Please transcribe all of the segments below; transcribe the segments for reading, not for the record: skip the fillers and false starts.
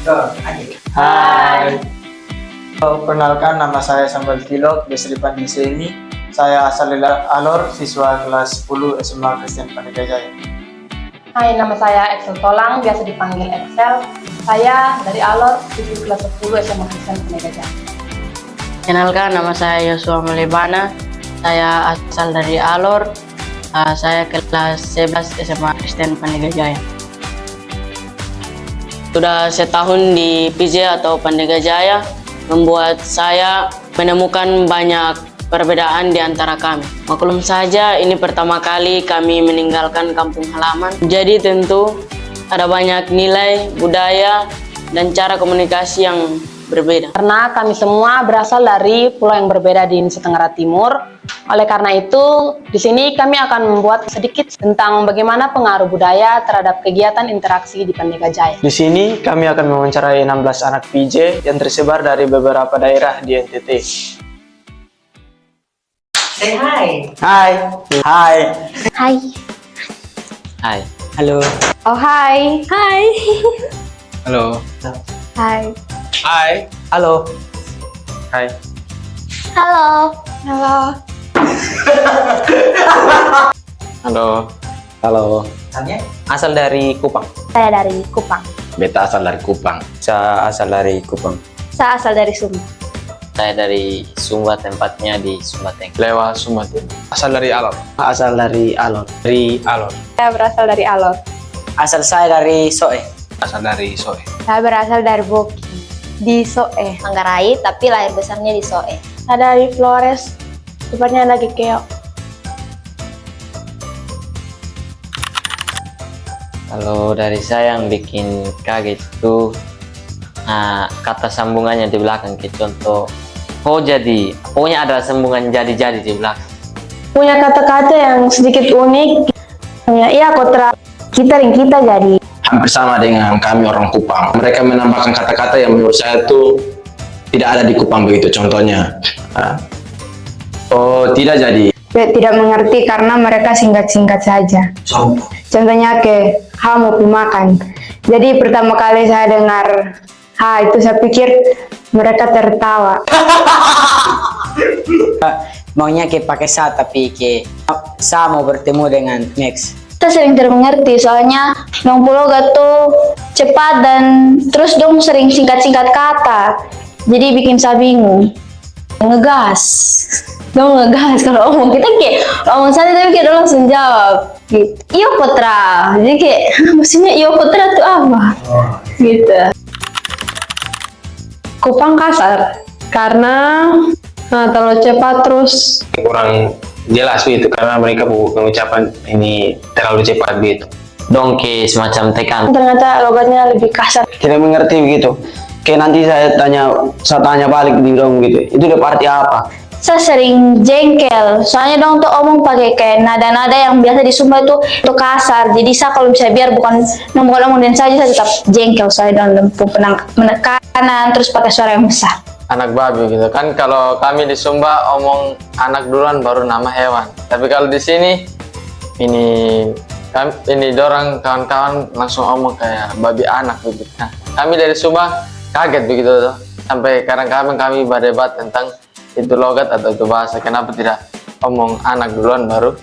Hai. Perkenalkan, nama saya Sambal Tilok, biasa dipanggil Semi. Saya asal dari Alor, siswa kelas 10 SMA Kristen Pandega Jaya. Hai, nama saya Excel Tolang, biasa dipanggil Excel. Saya dari Alor, siswa kelas 10 SMA Kristen Pandega Jaya. Kenalkan, nama saya Yosua Melebana. Saya asal dari Alor. Saya kelas 11 SMA Kristen Pandega Jaya. Sudah setahun di PJ atau Pandega Jaya, membuat saya menemukan banyak perbedaan di antara kami. Maklum saja, ini pertama kali kami meninggalkan kampung halaman. Jadi tentu ada banyak nilai, budaya, dan cara komunikasi yang berbeda. Karena kami semua berasal dari pulau yang berbeda di Nusa Tenggara Timur. Oleh karena itu, di sini kami akan membuat sedikit tentang bagaimana pengaruh budaya terhadap kegiatan interaksi di Pandega Jaya. Di sini kami akan mewawancarai 16 anak PJ yang tersebar dari beberapa daerah di NTT. Say hi. Hai. Hai. Hai. Hai. Halo. Oh, hai. Hai. Halo. Hai. Hai. Halo. Hai. Halo. Halo. Halo. Halo. Tanya. Asal dari Kupang. Saya dari Kupang. Beta asal dari Kupang. Saya asal dari Kupang. Saya asal dari Sumba. Saya dari Sumba, tempatnya di Sumbateng. Lewa Sumatera. Asal dari Alor. Asal dari Alor. Dari Alor. Saya berasal dari Alor. Asal saya dari Soe. Asal dari Soe. Saya berasal dari Boki. Di Soe. Manggarai, tapi lahir besarnya di Soe. Saya dari Flores. Tepatnya lagi Keo. Kalau dari saya yang bikin kaget itu kata sambungannya di belakang, kayak contoh oh jadi, pokoknya ada sambungan jadi-jadi di belakang. Punya kata-kata yang sedikit unik. Iya, kotra kita dan kita jadi. Hampir sama dengan kami orang Kupang. Mereka menambahkan kata-kata yang menurut saya itu tidak ada di Kupang begitu. Contohnya, oh tidak jadi. Tidak mengerti karena mereka singkat-singkat saja. Contohnya ke mau makan. Jadi pertama kali saya dengar itu saya pikir mereka tertawa. Maunya ke pakai sa tapi ke sa mau bertemu dengan next. Kita sering tidak mengerti, soalnya dong pulau tuh cepat dan terus dong sering singkat-singkat kata. Jadi bikin saya bingung. Ngegas. Dong ngegas kalau omong kita kayak omong sana tapi kayak langsung jawab gitu. Iyo Putra. Jadi kayak maksudnya iyo Putra tuh apa? Gitu. Kupang kasar karena terlalu cepat terus Kurang jelas begitu karena mereka mengucapkan ini terlalu cepat begitu. Dongke semacam tekan. Ternyata logatnya lebih kasar. Tidak mengerti begitu. Kayak nanti saya tanya balik di dong gitu. Itu udah arti apa? Saya sering jengkel, soalnya dong tuh omong pakai kayak nada-nada yang biasa di Sumba itu kasar. Jadi saya kalau misalnya biar bukan ngomong dan saja saya tetap jengkel saya dalam penekanan terus pakai suara yang besar. Anak babi gitu kan. Kalau kami di Sumba omong anak duluan baru nama hewan. Tapi kalau di sini ini dorang kawan-kawan langsung omong kayak babi anak begitu. Nah, kami dari Sumba kaget begitu tuh. Sampai kadang-kadang kami berdebat tentang itu logat atau itu bahasa. Kenapa tidak omong anak duluan baru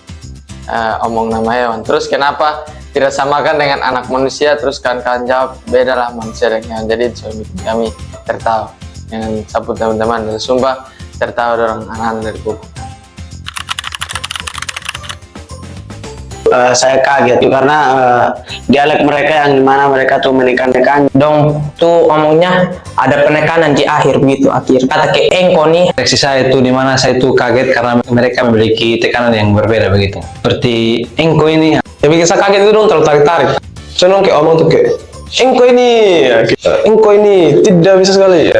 omong nama hewan. Terus kenapa tidak samakan dengan anak manusia? Terus kawan-kawan jawab beda lah manusia dan hewan. Jadi itu bikin kami tertawa dengan sapu teman-teman dari Sumba, tertawa orang anak-anak dari Kupang. Saya kaget karena dialek mereka yang dimana mereka tuh menekan-nekan dong tuh omongnya ada penekanan di akhir begitu, akhir kata ke engko nih. Reaksi saya itu dimana saya itu kaget karena mereka memiliki tekanan yang berbeda begitu. Seperti engko ini. Yang bikin saya kaget itu dong terlalu tarik-tarik. Saya kayak omong tuh kayak engko ini tidak bisa sekali.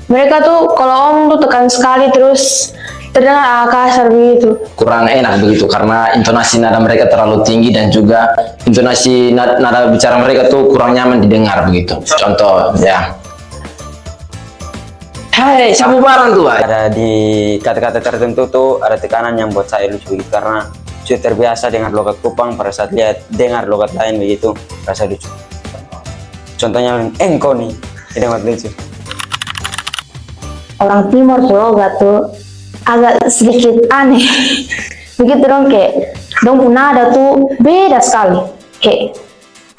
mereka tuh kalau omong tuh tekan sekali terus terdengar kasar begitu. Kurang enak begitu karena intonasi nada mereka terlalu tinggi dan juga intonasi nada bicara mereka tuh kurang nyaman didengar begitu. Contoh ya, Hai, sapu barang tuh. Ada di kata-kata tertentu tuh ada tekanan yang buat saya lucu gitu, karena sudah terbiasa dengan logat Kupang, pada saat lihat dengar logat lain begitu rasa lucu. Contohnya engko nih, Ini amat lucu. Orang timur Pulau tuh agak sedikit aneh. Begitu dong kayak dong punya nada tuh beda sekali. Kayak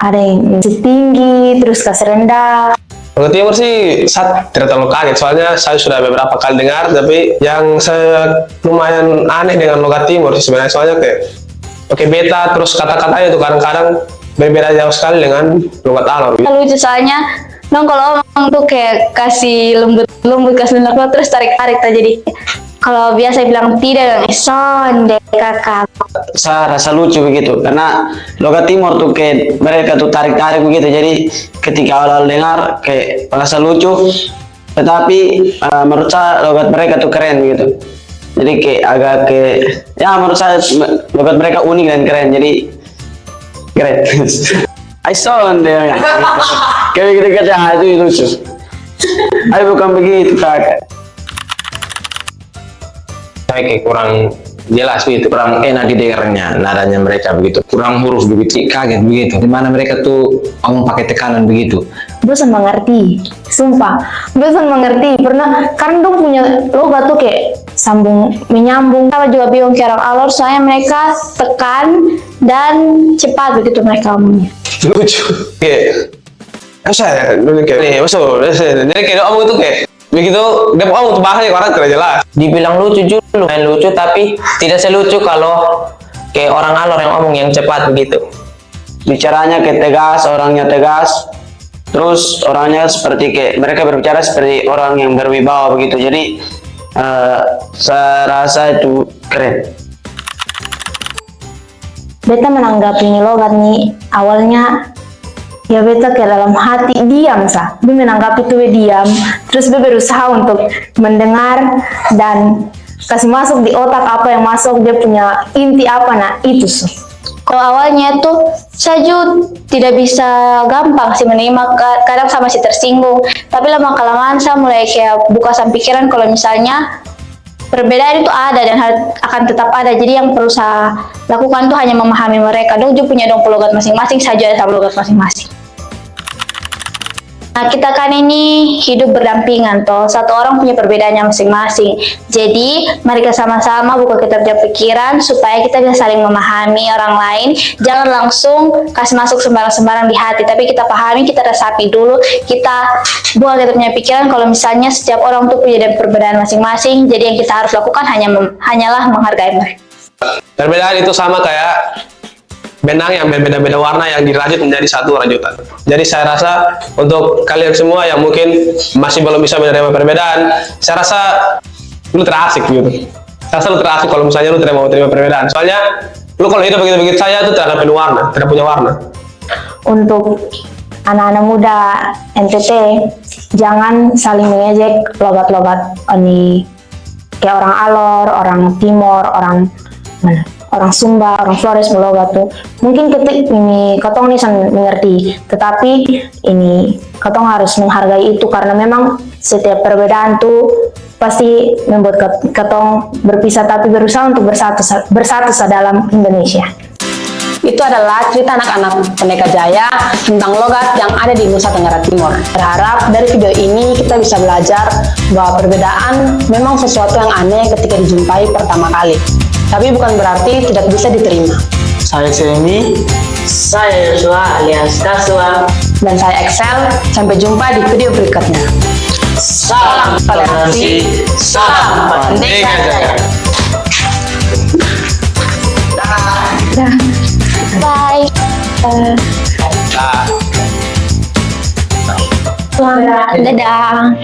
ada yang tinggi terus kasih rendah. Logat Timur sih saya tidak terlalu kaget, soalnya saya sudah beberapa kali dengar, tapi yang saya lumayan aneh dengan logat Timur sih sebenarnya, soalnya kayak oke beta terus kata-katanya tuh kadang-kadang berbeda jauh sekali dengan logat Alor. Lucu soalnya dong kalau ngomong tuh kayak kasih lembut kasih lunak terus tarik-tarik tuh jadi kalau biasa bilang tidak son deh kakak. Saya rasa lucu begitu karena logat Timur tuh kayak mereka tuh tarik-tarik begitu, jadi ketika awal-awal dengar kayak merasa lucu, tetapi menurut saya logat mereka tuh keren gitu. Jadi kayak agak kayak ya menurut saya logat mereka unik dan keren, jadi keren. I saw deh kayak gitu aja itu lucu. Ayo bukan begitu kakak. Kayak kurang jelas begitu, kurang enak didengarnya nadanya mereka begitu, kurang huruf begitu, kaget begitu. Dimana mereka tuh ngomong pakai tekanan begitu. Bosan mengerti, sumpah bosan mengerti. Pernah karena dong punya logat tuh kayak sambung menyambung. Saya juga bingung kayak orang Alor, soalnya mereka tekan dan cepat begitu mereka ngomongnya. Lucu. Kayak saya kayak nih, maksud jadi kayak ngomong itu kayak begitu dia mau ngomong tuh bahasanya orang tidak jelas. Dibilang lucu dulu, main lucu tapi tidak selucu kalau kayak orang Alor yang ngomong yang cepat begitu. Bicaranya kayak tegas, orangnya tegas, terus orangnya seperti kayak mereka berbicara seperti orang yang berwibawa begitu. Jadi saya rasa itu keren. Beta menanggapi ini logat nih awalnya ya beta kayak dalam hati diam sah. Dia menanggapi itu diam, terus dia berusaha untuk mendengar dan kasih masuk di otak apa yang masuk, dia punya inti apa, nah itu sih. Kalau awalnya itu saya juga tidak bisa gampang sih menerima, kadang saya masih tersinggung, tapi lama kelamaan saya mulai kayak buka pikiran kalau misalnya perbedaan itu ada dan akan tetap ada. Jadi yang perlu saya lakukan tuh hanya memahami mereka. Dong juga punya logat masing-masing, saya juga ada logat masing-masing. Nah, kita kan ini hidup berdampingan toh, satu orang punya perbedaannya masing-masing. Jadi mari kita sama-sama buka kitab pikiran supaya kita bisa saling memahami orang lain. Jangan langsung kasih masuk sembarang-sembarang di hati, tapi kita pahami, kita resapi dulu, kita buka kitabnya pikiran. Kalau misalnya setiap orang tuh punya perbedaan masing-masing, jadi yang kita harus lakukan hanyalah menghargai mereka. Perbedaan itu sama kayak benang yang berbeda-beda warna yang dirajut menjadi satu rajutan. Jadi saya rasa untuk kalian semua yang mungkin masih belum bisa menerima perbedaan, saya rasa lu terasik gitu. Saya rasa lu terasik kalau misalnya lu tidak mau terima perbedaan. Soalnya lu kalau hidup begitu-begitu saya tuh tidak ada penuh warna, tidak punya warna. Untuk anak-anak muda NTT, jangan saling mengejek logat-logat ini kayak orang Alor, orang Timor, orang mana? Orang Sumba, orang Flores, logat tuh mungkin ketik ini katong nih mengerti, tetapi ini katong harus menghargai itu karena memang setiap perbedaan tuh pasti membuat katong berpisah tapi berusaha untuk bersatu dalam Indonesia. Itu adalah cerita anak-anak Pendeka Jaya tentang logat yang ada di Nusa Tenggara Timur. Berharap dari video ini kita bisa belajar bahwa perbedaan memang sesuatu yang aneh ketika dijumpai pertama kali. Tapi bukan berarti tidak bisa diterima. Saya Semi. Saya Joshua alias Kasua. Dan saya Excel. Sampai jumpa di video berikutnya. Salam toleransi, salam Pendeka Jaya. Bye. Dadah.